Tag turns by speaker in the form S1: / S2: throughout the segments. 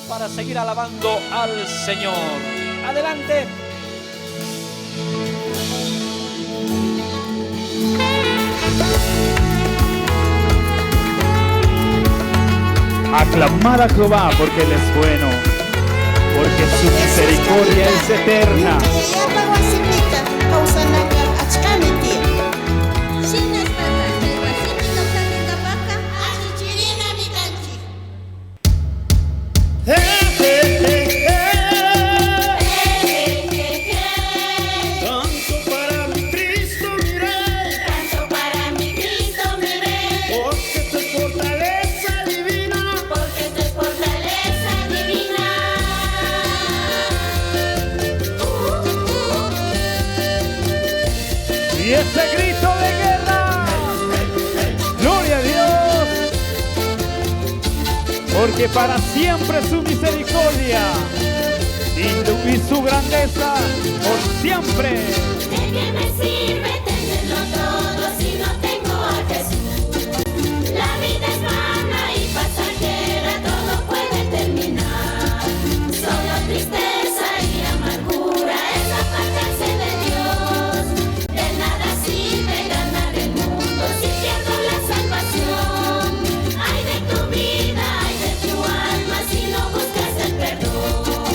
S1: para seguir alabando al Señor. Adelante.
S2: Aclamad a Jehová porque Él es bueno, porque su misericordia es eterna. Y ese grito de guerra, gloria a Dios, porque para siempre su misericordia y su grandeza por siempre.
S3: ¿De qué me sirve tenerlo todo si no tengo a Jesús? La vida es vana y pasajera, todo puede terminar. Solo tristeza y amargura es apartarse de Dios. De nada sirve ganar el mundo si pierdo la salvación. Ay de tu vida, ay de tu alma si no buscas el perdón.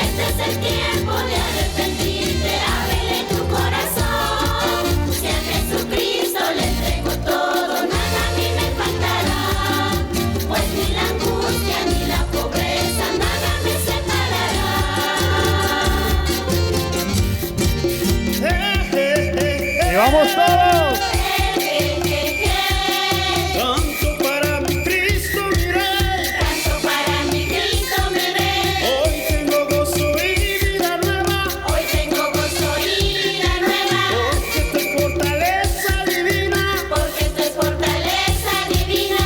S3: Este es el tiempo de arrepentirte, ábrele tu corazón. Si a Jesucristo le entrego todo, nada a mí me faltará. Pues ni la angustia ni la pobreza, nada me separará.
S2: Y vamos todos.
S4: Tanto para mi Cristo miré,
S3: Tanto para mi Cristo me ve.
S4: hoy tengo gozo y vida nueva,
S3: Hoy tengo gozo y vida nueva.
S4: porque tu fortaleza divina.
S3: Porque esto es fortaleza divina.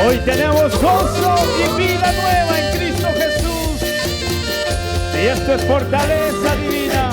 S2: Hoy tenemos gozo y vida nueva en Cristo Jesús. Y esto es fortaleza divina.